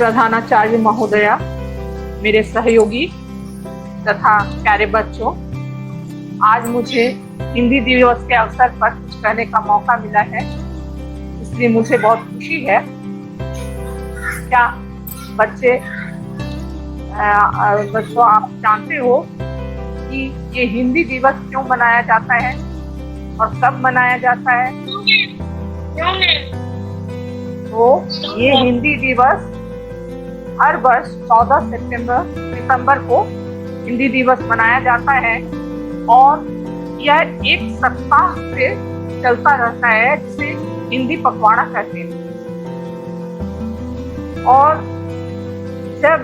प्रधानाचार्य महोदया, मेरे सहयोगी तथा प्यारे बच्चों, आज मुझे हिंदी दिवस के अवसर पर कुछ कहने का मौका मिला है, इसलिए मुझे बहुत खुशी है। क्या बच्चों, आप जानते हो कि ये हिंदी दिवस क्यों मनाया जाता है और कब मनाया जाता है? तो ये हिंदी दिवस हर वर्ष 14 सितंबर को हिंदी दिवस मनाया जाता है और यह एक सप्ताह से चलता रहता है, जिसे हिंदी पखवाड़ा कहते हैं। और जब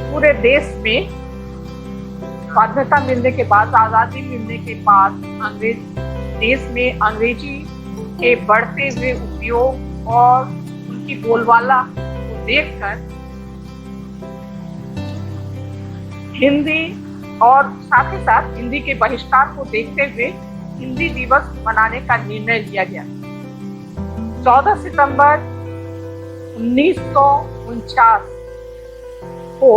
पूरे देश में स्वाधीनता मिलने के बाद, आजादी मिलने के बाद, देश में अंग्रेजी के बढ़ते हुए उपयोग और उनकी बोलबाला को देखकर हिंदी और साथ ही साथ हिंदी के बहिष्कार को देखते हुए हिंदी दिवस मनाने का निर्णय लिया गया। 14 सितंबर 1949 को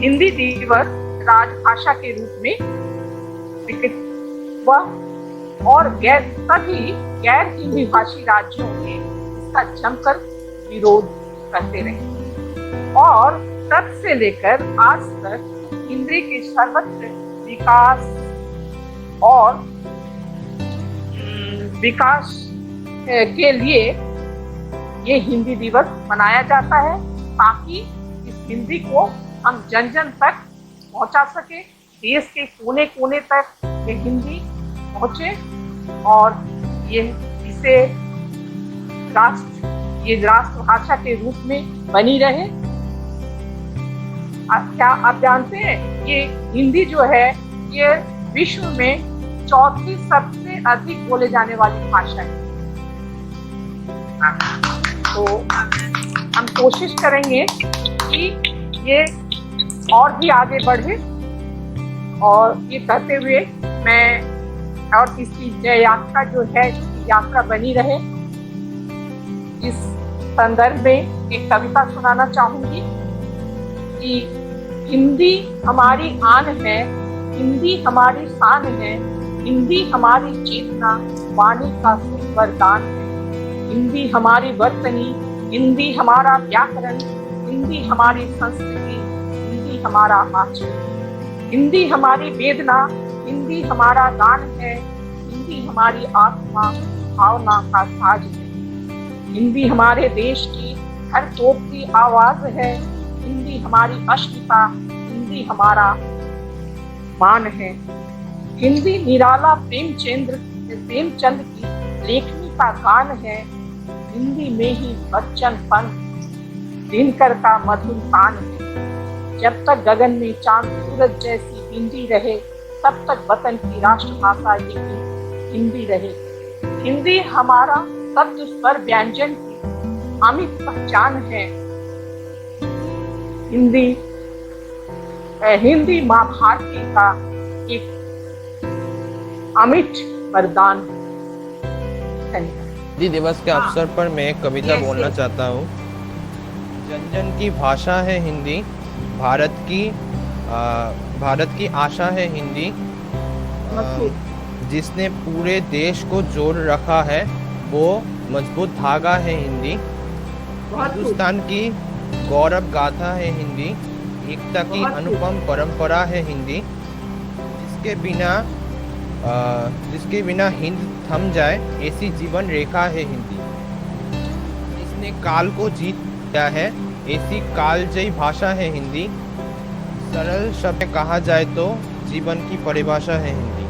हिंदी दिवस राजभाषा के रूप में स्वीकृत हुआ और सभी गैर हिंदी भाषी राज्यों ने इसका जमकर विरोध करते रहे और तब से लेकर आज तक हिंदी के सर्वत्र विकास के लिए ये हिंदी दिवस मनाया जाता है, ताकि इस हिंदी को हम जन जन तक पहुंचा सके, देश के कोने कोने तक ये हिंदी पहुंचे और ये इसे राष्ट्रभाषा के रूप में बनी रहे। क्या आप जानते हैं ये हिंदी जो है ये विश्व में चौथी सबसे अधिक बोले जाने वाली भाषा है। तो हम कोशिश करेंगे कि ये और भी आगे बढ़े और ये कहते हुए मैं और इसकी जय यात्रा जो है यात्रा बनी रहे, इस संदर्भ में एक कविता सुनाना चाहूंगी कि हिंदी हमारी आन है, हिंदी हमारी शान है, हिंदी हमारी चेतना, वाणी का सिर्फ वरदान है। हिंदी हमारी वर्तनी, हिंदी हमारा व्याकरण, हिंदी हमारी संस्कृति, हिंदी हमारा आचरण, हिंदी हमारी वेदना, हिंदी हमारा गान है, हिंदी हमारी आत्मा भावना का साज है। हिंदी हमारे देश की हर तोप की आवाज है, हिंदी हमारी अस्मिता, हिंदी हमारा मान है। हिंदी निराला प्रेमचंद की लेखनी का गान है, हिंदी में ही बच्चनपन दिनकर का मधुर तान है। जब तक गगन में चांद सूरज जैसी हिंदी रहे, तब तक वतन की राष्ट्रभाषा यही हिंदी रहे। हिंदी हमारा शब्द स्वर व्यंजन की अमिट पहचान है। हिंदी माँ भारती का एक अमिट वरदान है। हिंदी दिवस के अवसर पर मैं एक कविता बोलना चाहता हूँ। जन जन की भाषा है हिंदी, भारत की आशा है हिंदी, जिसने पूरे देश को जोड़ रखा है वो मजबूत धागा है हिंदी। हिंदुस्तान की गौरव गाथा है हिंदी, एकता की अनुपम परंपरा है हिंदी, जिसके बिना हिंद थम जाए ऐसी जीवन रेखा है हिंदी। इसने काल को जीत लिया है, ऐसी कालजयी भाषा है हिंदी। सरल शब्द में कहा जाए तो जीवन की परिभाषा है हिंदी।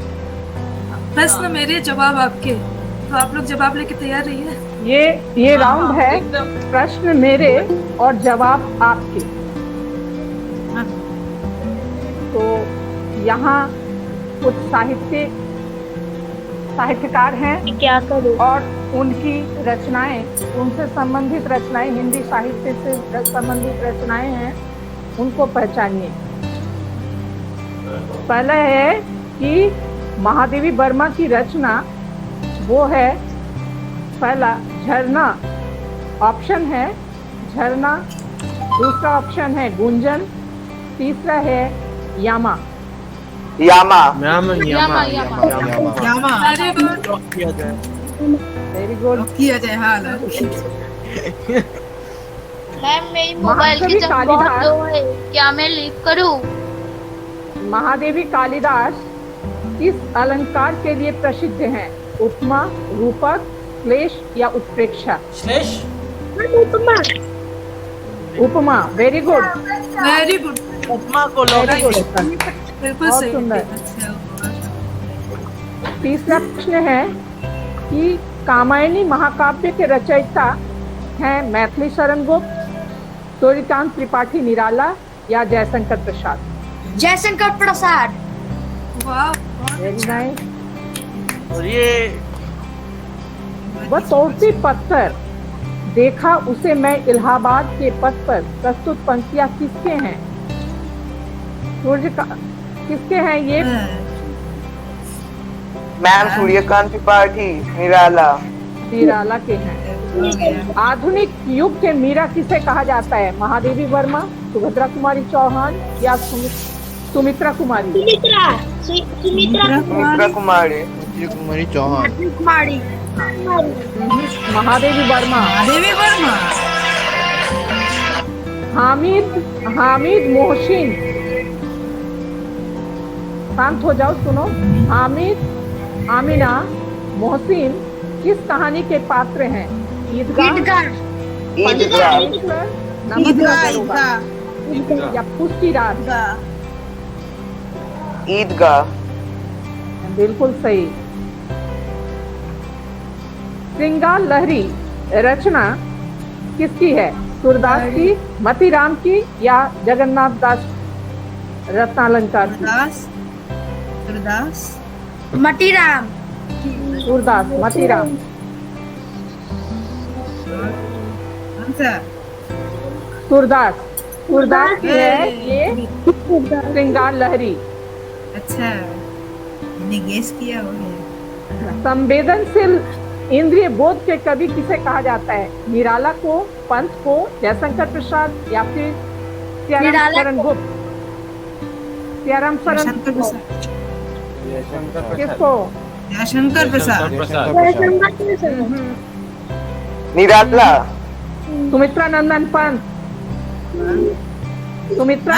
प्रश्न मेरे, जवाब आपके, तो आप लोग जवाब लेके तैयार रहिए। ये राउंड है, प्रश्न मेरे और जवाब आपके। तो यहाँ कुछ साहित्यकार हैं, क्या करूं? और उनकी रचनाएं, उनसे संबंधित रचनाएं, हिंदी साहित्य से संबंधित रचनाएं हैं, उनको पहचानिए। पहला है कि महादेवी वर्मा की रचना वो है पहला झरना, ऑप्शन है झरना, दूसरा ऑप्शन है गुंजन, तीसरा है Yama. Yama. Yama. Very good, very good. किया जाए। हाँ मैम मेरी मोबाइल की महाकवि जंग बहुत कालिदास। लो है, क्या मैं लीव करूं? महादेवी कालिदास किस अलंकार के लिए प्रसिद्ध हैं? उपमा, रूपक, क्लेश या उत्प्रेक्षा? उपमा। वेरी गुड, वेरी गुड, उपमा को वेरी गुड। बिल्कुल बहुत सही। सुंदर। अच्छा, तीसरा प्रश्न है कि कामायनी महाकाव्य के रचयिता हैं मैथिली शरण गुप्त, सूर्यकांत त्रिपाठी निराला या जयशंकर प्रसाद? जयशंकर प्रसाद। वाह, वेरी नाइस। और ये वह तोड़ती पत्थर देखा उसे मैं इलाहाबाद के पथ पर प्रस्तुत पंक्तियां किसके हैं? सूर्य का किसके हैं ये? मैम सूर्यकांत त्रिपाठी निराला। निराला के हैं। आधुनिक युग के मीरा किसे कहा जाता है? महादेवी वर्मा, सुभद्रा कुमारी चौहान या सुमित्रा कुमारी? सुमित्रा कुमारी। कुमारी चौहान। महादेवी वर्मा। देवी वर्मा। हामिद मोहसिन, शांत हो जाओ, सुनो। हामिद आमिना मोहसिन किस कहानी के पात्र हैं? ईदगाह, या पुष्टि रात? ईदगाह। बिल्कुल सही। श्रृंगार लहरी रचना किसकी है? सूरदास की, मतीराम की या जगन्नाथ दास रत्नालंकार की? सूरदास। मटीराम। सूरदास, मतीराम। सूरदास की है ये श्रृंगार लहरी। अच्छा, मैंने गेस किया हो गया। संवेदनशील इंद्रिय बोध के कवि किसे कहा जाता है? निराला को, पंत को, जयशंकर प्रसाद या फिर सियाराम शरण गुप्त? सियाराम शरण किसको? जयशंकर प्रसाद। निराला। सुमित्रा नंदन पंत। सुमित्रा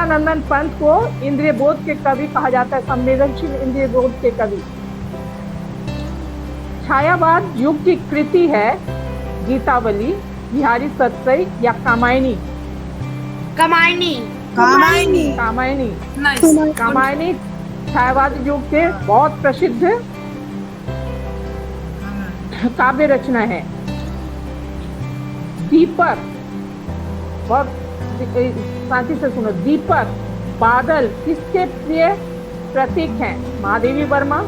नंदन पंत को इंद्रिय बोध के कवि कहा जाता है, संवेदनशील इंद्रिय बोध के कवि। छायावाद युग की कृति है गीतावली, बिहारी सतसई या कामायनी? कामायनी छायावाद युग के बहुत प्रसिद्ध काव्य रचना है। दीपक, बहुत शांति से सुनो। दीपक, बादल किसके प्रिय प्रतीक हैं? महादेवी वर्मा,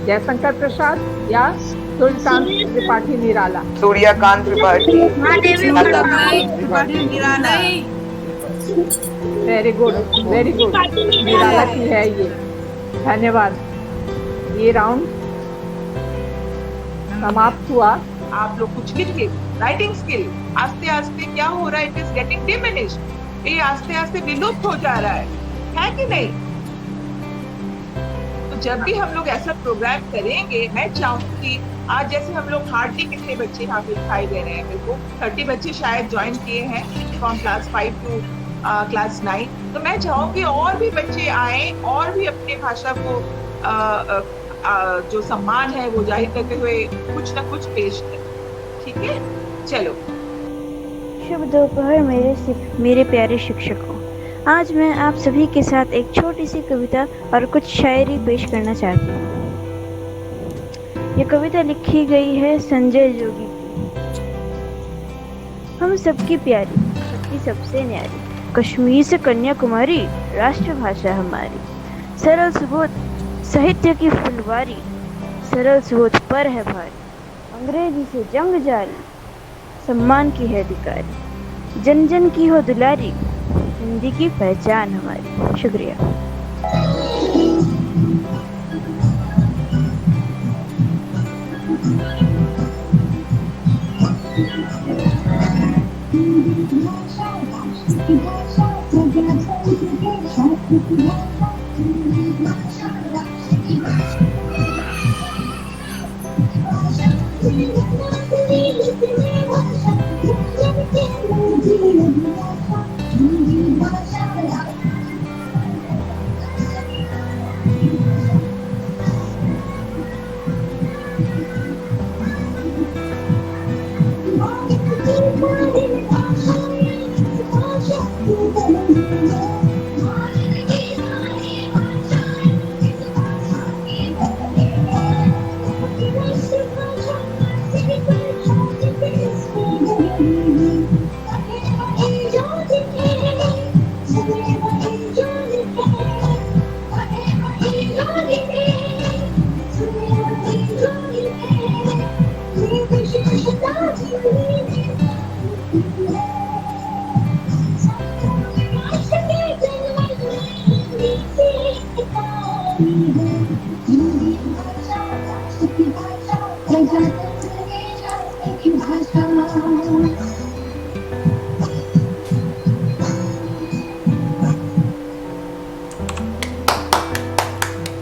जयशंकर प्रसाद या Suryakant Tripathi Nirala? Suryakant Tripathi. Very good, very good. Nirala की है ये। धन्यवाद। ये राउंड समाप्त हुआ। आप लोग कुछ लिखिए। राइटिंग स्किल आस्ते आस्ते क्या हो रहा है? It is getting diminished. ये आस्ते आस्ते विलुप्त हो जा रहा है कि नहीं? तो जब भी हम लोग ऐसा प्रोग्राम करेंगे, मैं चाहूंगी, आज जैसे हम लोग हार्डली कितने बच्चे यहाँ पे दिखाई दे रहे हैं, मेरे को 30 बच्चे शायद ज्वाइन किए हैं फ्रॉम क्लास 5 टू क्लास 9। तो मैं चाहूंगी और भी बच्चे आए और भी अपने भाषा को जो सम्मान है वो जाहिर करते हुए कुछ ना कुछ पेश करें। ठीक है, चलो। शुभ दोपहर मेरे प्यारे शिक्षकों। आज मैं आप सभी के साथ एक छोटी सी कविता और कुछ शायरी पेश करना चाहती हूँ। ये कविता लिखी गई है संजय जोगी की। हम सबकी प्यारी, सबकी सबसे न्यारी, कश्मीर से कन्याकुमारी, राष्ट्रभाषा हमारी। सरल सुबोध साहित्य की फुलवारी, सरल सुबोध पर है भारी। अंग्रेजी से जंग जारी, सम्मान की है अधिकारी। जन जन की हो दुलारी, हिंदी की पहचान हमारी। शुक्रिया।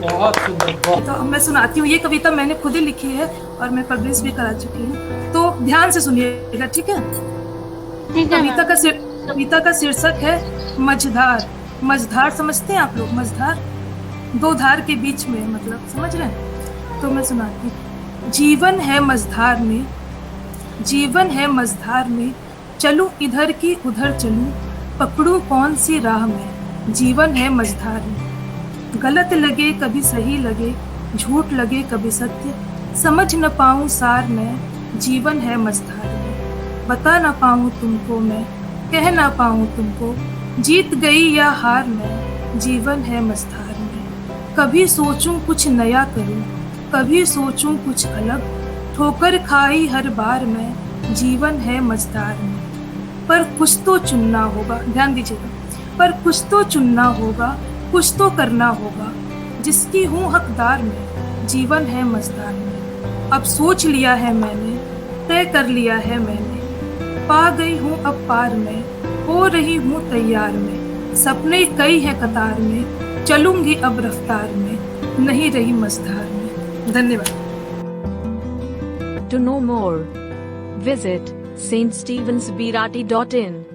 बहुत सुंदर, बहुत तो अब मैं सुनाती हूँ। ये कविता मैंने खुद ही लिखी है और मैं पब्लिश भी करा चुकी हूँ, तो ध्यान से सुनिएगा, ठीक है? कविता का शीर्षक है मझधार। मझधार समझते हैं आप लोग? मझधार, दो धार के बीच में, मतलब समझ रहे हैं? तो मैं सुनाती हूँ। जीवन है मझधार में, जीवन है मझधार में, चलूं इधर की उधर चलूं, पकड़ूं कौन सी राह में। जीवन है मझधार में, गलत लगे कभी सही लगे, झूठ लगे कभी सत्य, समझ न पाऊं सार में। जीवन है मझधार में, बता न पाऊं तुमको मैं, कह न पाऊं तुमको, जीत गई या हार में। जीवन है मझधार में, कभी सोचूं कुछ नया करूं, कभी सोचूं कुछ अलग, ठोकर खाई हर बार में। जीवन है मझधार में, पर कुछ तो चुनना होगा, ध्यान दीजिएगा, पर कुछ तो चुनना होगा, कुछ तो करना होगा, जिसकी हूँ हकदार में। जीवन है मझधार में, अब सोच लिया है मैंने, तय कर लिया है मैंने, पा गई हूँ अब पार में, हो रही हूँ तैयार में। सपने कई हैं कतार में, चलूंगी अब रफ्तार में, नहीं रही मझधार में। धन्यवाद। To know more, visit ststevensbirati.in